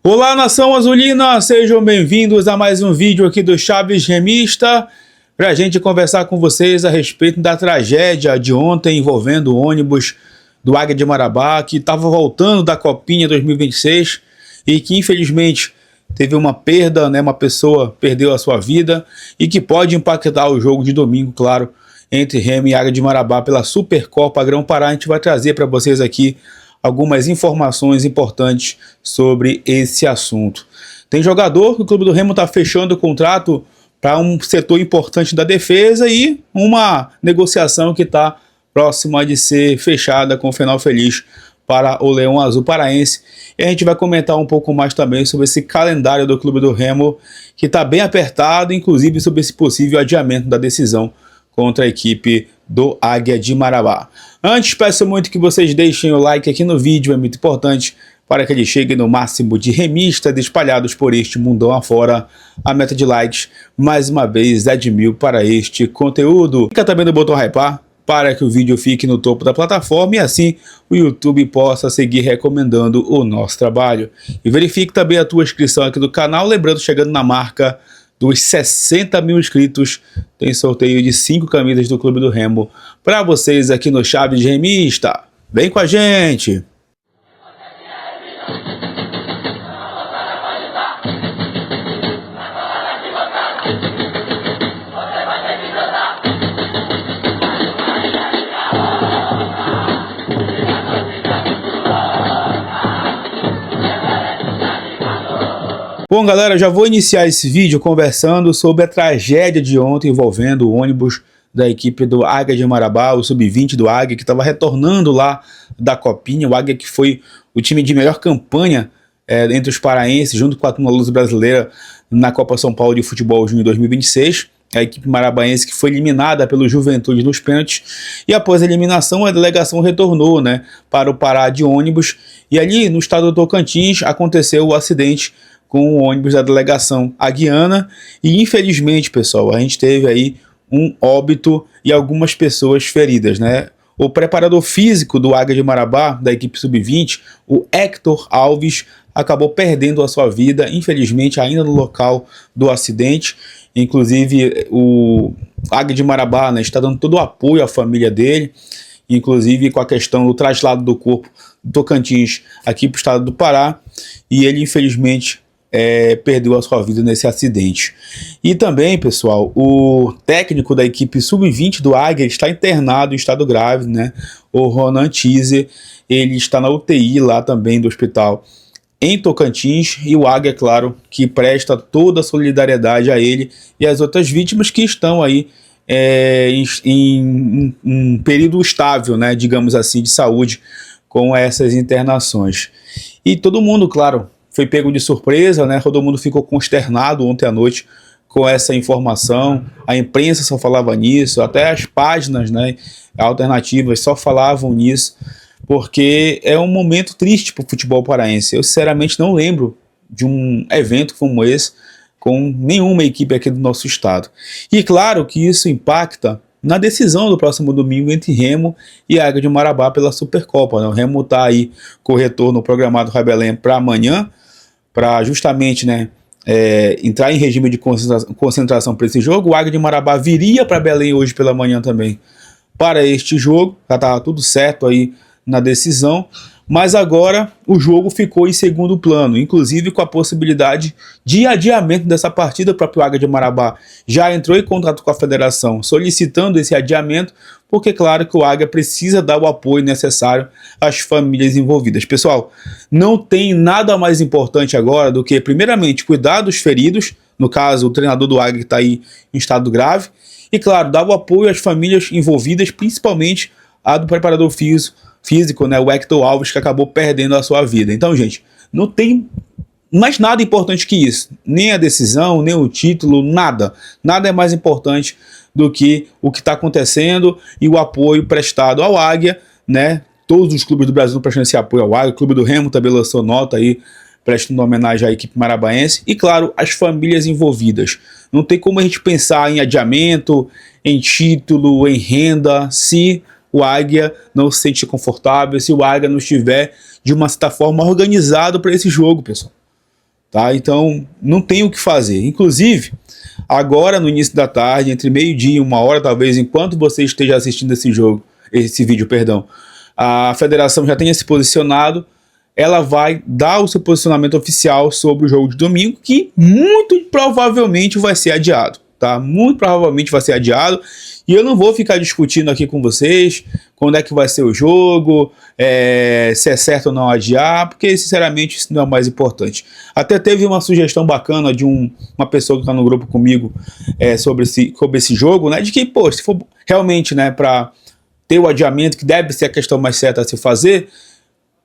Olá, nação azulina, sejam bem-vindos a mais um vídeo aqui do Chaves Remista, para a gente conversar com vocês a respeito da tragédia de ontem envolvendo o ônibus do Águia de Marabá, que estava voltando da Copinha 2026 e que infelizmente teve uma perda, né? Uma pessoa perdeu a sua vida e que pode impactar o jogo de domingo, claro, entre Remo e Águia de Marabá pela Supercopa Grão-Pará. A gente vai trazer para vocês aqui algumas informações importantes sobre esse assunto. Tem jogador que o clube do Remo está fechando o contrato para um setor importante da defesa e uma negociação que está próxima de ser fechada com o final feliz para o Leão Azul Paraense. E a gente vai comentar um pouco mais também sobre esse calendário do clube do Remo, que está bem apertado, inclusive sobre esse possível adiamento da decisão contra a equipe do Águia de Marabá. Antes, peço muito que vocês deixem o like aqui no vídeo, é muito importante para que ele chegue no máximo de remistas espalhados por este mundão afora. A meta de likes, mais uma vez, é de 1000 para este conteúdo. Clica também no botão hypar para que o vídeo fique no topo da plataforma e assim o YouTube possa seguir recomendando o nosso trabalho. E verifique também a tua inscrição aqui no canal, lembrando, chegando na marca dos 60 mil inscritos, tem sorteio de 5 camisas do Clube do Remo para vocês aqui no Chaves Remista. Vem com a gente! Bom, galera, já vou iniciar esse vídeo conversando sobre a tragédia de ontem envolvendo o ônibus da equipe do Águia de Marabá, o Sub-20 do Águia, que estava retornando lá da Copinha. O Águia que foi o time de melhor campanha entre os paraenses, junto com a Turma Luz Brasileira na Copa São Paulo de Futebol Júnior 2026. A equipe marabaense que foi eliminada pelo Juventude nos pênaltis. E após a eliminação, a delegação retornou, né, para o Pará de ônibus. E ali no estado do Tocantins aconteceu o acidente com o ônibus da delegação aguiana e infelizmente, pessoal, a gente teve aí um óbito e algumas pessoas feridas, né? O preparador físico do Águia de Marabá, da equipe Sub-20, o Hector Alves, acabou perdendo a sua vida, infelizmente, ainda no local do acidente. Inclusive, o Águia de Marabá, né, está dando todo o apoio à família dele, inclusive com a questão do traslado do corpo do Tocantins aqui para o estado do Pará, e ele, infelizmente, perdeu a sua vida nesse acidente. E também, pessoal, o técnico da equipe Sub-20 do Águia está internado em estado grave, né? O Ronan Teaser, ele está na UTI lá também do hospital em Tocantins, e o Águia, claro, que presta toda a solidariedade a ele e às outras vítimas que estão aí em um período estável, né, digamos assim, de saúde com essas internações. E todo mundo, claro, foi pego de surpresa, né? Todo mundo ficou consternado ontem à noite com essa informação. A imprensa só falava nisso, até as páginas, né, alternativas só falavam nisso, porque é um momento triste para o futebol paraense. Eu sinceramente não lembro de um evento como esse com nenhuma equipe aqui do nosso estado. E claro que isso impacta na decisão do próximo domingo entre Remo e Águia de Marabá pela Supercopa, né? O Remo está aí com o retorno programado para Belém para amanhã, para justamente, né, entrar em regime de concentração para esse jogo. O Águia de Marabá viria para Belém hoje pela manhã também para este jogo, já estava tudo certo aí na decisão, mas agora o jogo ficou em segundo plano, inclusive com a possibilidade de adiamento dessa partida. O próprio Águia de Marabá já entrou em contato com a federação solicitando esse adiamento, porque claro que o Águia precisa dar o apoio necessário às famílias envolvidas. Pessoal, não tem nada mais importante agora do que, primeiramente, cuidar dos feridos, no caso o treinador do Águia que está aí em estado grave, e claro, dar o apoio às famílias envolvidas, principalmente a do preparador físico, né, o Hector Alves, que acabou perdendo a sua vida. Então, gente, não tem mais nada importante que isso, nem a decisão, nem o título, nada. Nada é mais importante do que o que está acontecendo e o apoio prestado ao Águia, né? Todos os clubes do Brasil prestando esse apoio ao Águia. O Clube do Remo também lançou nota aí, prestando homenagem à equipe marabaense. E, claro, as famílias envolvidas. Não tem como a gente pensar em adiamento, em título, em renda, se o Águia não se sente confortável, se o Águia não estiver de uma certa forma organizado para esse jogo, pessoal. tá? Então não tem o que fazer. Inclusive, agora no início da tarde, entre meio-dia e 1 hora, talvez, enquanto você esteja assistindo esse vídeo, perdão, a federação já tenha se posicionado, ela vai dar o seu posicionamento oficial sobre o jogo de domingo, que muito provavelmente vai ser adiado, tá? Muito provavelmente vai ser adiado, e eu não vou ficar discutindo aqui com vocês quando é que vai ser o jogo, se é certo ou não adiar, porque sinceramente isso não é o mais importante. Até teve uma sugestão bacana de uma pessoa que está no grupo comigo sobre esse jogo, né? De que, pô, se for realmente, né, para ter o adiamento, que deve ser a questão mais certa a se fazer,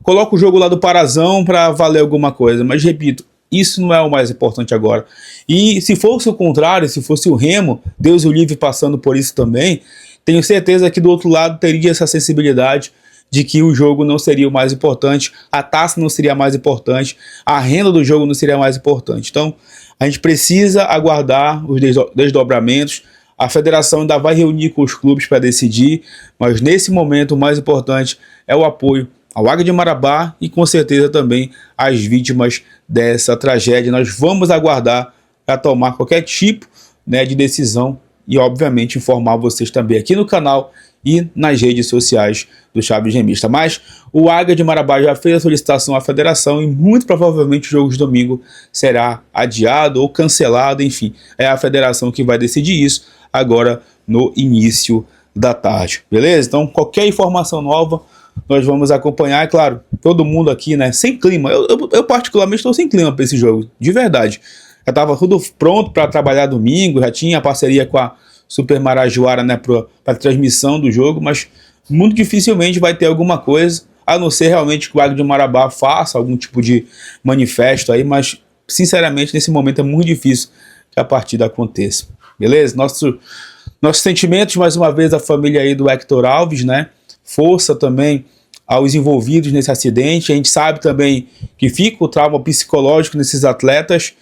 coloca o jogo lá do Parazão para valer alguma coisa. Mas repito, isso não é o mais importante agora. E se fosse o contrário, se fosse o Remo, Deus o livre passando por isso também, tenho certeza que do outro lado teria essa sensibilidade de que o jogo não seria o mais importante, a taça não seria mais importante, a renda do jogo não seria mais importante. Então, a gente precisa aguardar os desdobramentos. A federação ainda vai reunir com os clubes para decidir, mas nesse momento o mais importante é o apoio ao Águia de Marabá e com certeza também às vítimas dessa tragédia. Nós vamos aguardar para tomar qualquer tipo, né, de decisão e obviamente informar vocês também aqui no canal e nas redes sociais do Chaves Remista. Mas o Águia de Marabá já fez a solicitação à federação e muito provavelmente o jogo de domingo será adiado ou cancelado, enfim, é a federação que vai decidir isso agora no início da tarde, beleza? Então qualquer informação nova nós vamos acompanhar, é claro, todo mundo aqui, né, sem clima. Eu particularmente estou sem clima para esse jogo, de verdade. Já estava tudo pronto para trabalhar domingo, já tinha a parceria com a Super Marajoara, né, para a transmissão do jogo, mas muito dificilmente vai ter alguma coisa, a não ser realmente que o Águia de Marabá faça algum tipo de manifesto aí, mas sinceramente nesse momento é muito difícil que a partida aconteça, beleza? Nossos sentimentos mais uma vez à família aí do Hector Alves, né? Força também aos envolvidos nesse acidente. A gente sabe também que fica o trauma psicológico nesses atletas.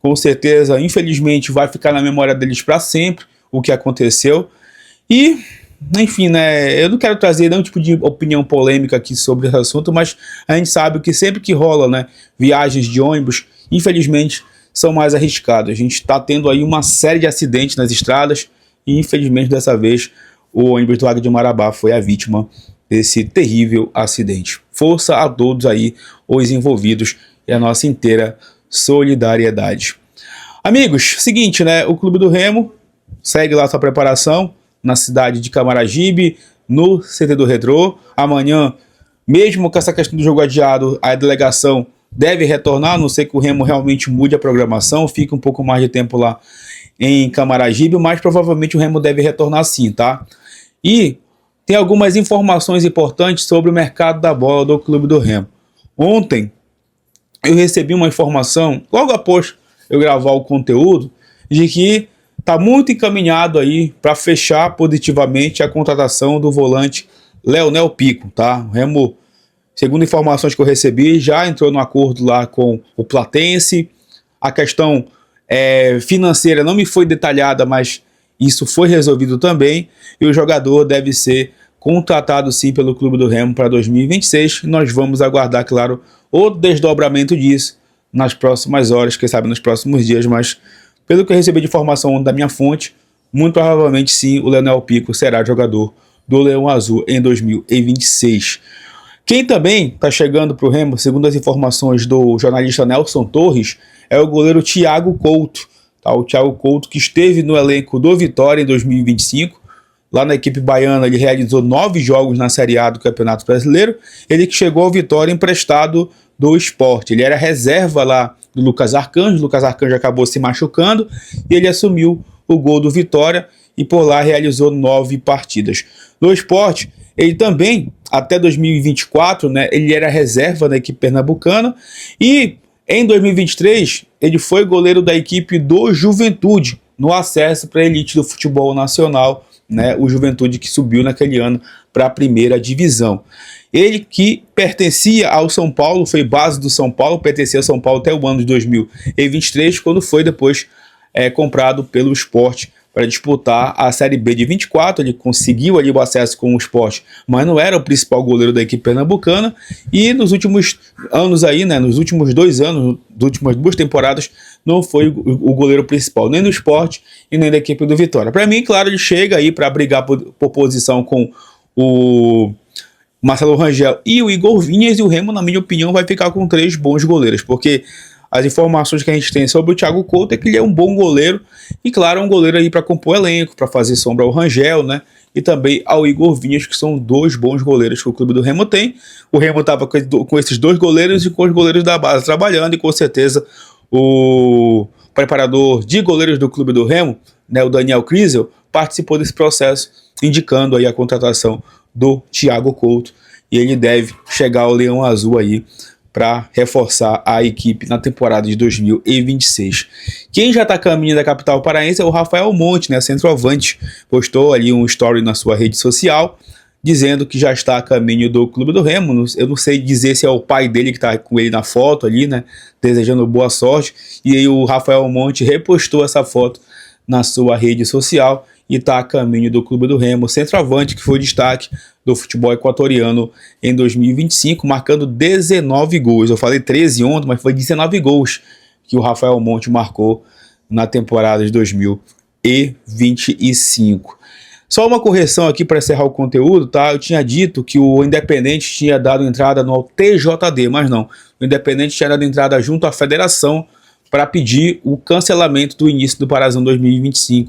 Com certeza, infelizmente, vai ficar na memória deles para sempre o que aconteceu. E, enfim, né, eu não quero trazer nenhum tipo de opinião polêmica aqui sobre esse assunto, mas a gente sabe que sempre que rola, né, viagens de ônibus, infelizmente, são mais arriscadas. A gente está tendo aí uma série de acidentes nas estradas e, infelizmente, dessa vez, o ônibus do Águia de Marabá foi a vítima desse terrível acidente. Força a todos aí, os envolvidos, e a nossa inteira solidariedade. Amigos, seguinte, né? O Clube do Remo segue lá sua preparação na cidade de Camaragibe, no CT do Retrô. Amanhã, mesmo com essa questão do jogo adiado, a delegação deve retornar, a não ser que o Remo realmente mude a programação, fique um pouco mais de tempo lá em Camaragibe, mas provavelmente o Remo deve retornar sim, tá? E tem algumas informações importantes sobre o mercado da bola do Clube do Remo. Ontem eu recebi uma informação, logo após eu gravar o conteúdo, de que está muito encaminhado aí para fechar positivamente a contratação do volante Leonel Pico, tá? O Remo, segundo informações que eu recebi, já entrou no acordo lá com o Platense. A questão financeira não me foi detalhada, mas isso foi resolvido também, e o jogador deve ser contratado sim pelo Clube do Remo para 2026. Nós vamos aguardar, claro, o desdobramento disso nas próximas horas, quem sabe nos próximos dias, mas pelo que eu recebi de informação da minha fonte, muito provavelmente sim, o Leonel Pico será jogador do Leão Azul em 2026. Quem também está chegando para o Remo, segundo as informações do jornalista Nelson Torres, é o goleiro Thiago Couto. O Thiago Couto, que esteve no elenco do Vitória em 2025, lá na equipe baiana ele realizou 9 jogos na Série A do Campeonato Brasileiro, ele que chegou ao Vitória emprestado do Sport, ele era reserva lá do Lucas Arcanjo. O Lucas Arcanjo acabou se machucando e ele assumiu o gol do Vitória e por lá realizou 9 partidas. No Sport, ele também, até 2024, né, ele era reserva da equipe pernambucana e em 2023, ele foi goleiro da equipe do Juventude, no acesso para a elite do futebol nacional, né? O Juventude que subiu naquele ano para a primeira divisão. Ele que pertencia ao São Paulo, foi base do São Paulo, pertencia ao São Paulo até o ano de 2023, quando foi depois comprado pelo Sport para disputar a Série B de 24, ele conseguiu ali o acesso com o Sport, mas não era o principal goleiro da equipe pernambucana, e nos últimos anos aí, né, nos últimos 2 anos, nas últimas 2 temporadas, não foi o goleiro principal, nem do Sport e nem da equipe do Vitória. Para mim, claro, ele chega aí para brigar por posição com o Marcelo Rangel e o Igor Vinhas, e o Remo, na minha opinião, vai ficar com 3 bons goleiros, porque as informações que a gente tem sobre o Thiago Couto é que ele é um bom goleiro, e claro, é um goleiro aí para compor elenco, para fazer sombra ao Rangel, né? E também ao Igor Vinhas, que são 2 bons goleiros que o clube do Remo tem. O Remo estava com esses 2 goleiros e com os goleiros da base trabalhando, e com certeza o preparador de goleiros do clube do Remo, né, o Daniel Kriesel, participou desse processo, indicando aí a contratação do Thiago Couto, e ele deve chegar ao Leão Azul aí para reforçar a equipe na temporada de 2026. Quem já está a caminho da capital paraense é o Rafael Monte, né, centroavante. Postou ali um story na sua rede social, dizendo que já está a caminho do clube do Remo. Eu não sei dizer se é o pai dele que está com ele na foto ali, né, desejando boa sorte. E aí o Rafael Monte repostou essa foto na sua rede social e está a caminho do clube do Remo, centroavante que foi destaque do futebol equatoriano em 2025, marcando 19 gols. Eu falei 13 ontem, mas foi 19 gols que o Rafael Monte marcou na temporada de 2025. Só uma correção aqui para encerrar o conteúdo, tá? Eu tinha dito que o Independente tinha dado entrada no TJD, mas não. O Independente tinha dado entrada junto à federação para pedir o cancelamento do início do Parazão 2026,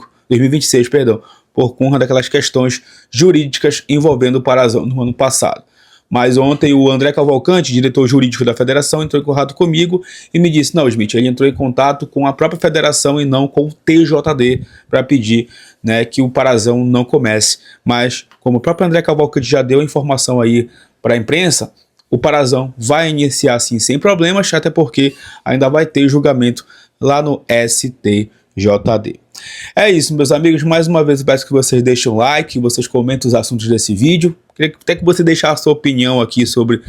por conta daquelas questões jurídicas envolvendo o Parazão no ano passado. Mas ontem o André Cavalcante, diretor jurídico da federação, entrou em contato comigo e me disse: não, Smith, ele entrou em contato com a própria federação e não com o TJD para pedir, né, que o Parazão não comece. Mas como o próprio André Cavalcante já deu a informação aí para a imprensa, o Parazão vai iniciar sim sem problemas, até porque ainda vai ter julgamento lá no STJD. É isso, meus amigos. Mais uma vez eu peço que vocês deixem um like, que vocês comentem os assuntos desse vídeo. Queria até que você deixasse a sua opinião aqui sobre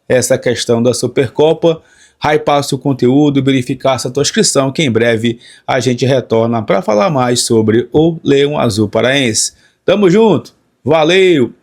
essa questão da Supercopa, hypasse o conteúdo, verificasse a tua inscrição, que em breve a gente retorna para falar mais sobre o Leão Azul Paraense. Tamo junto, valeu!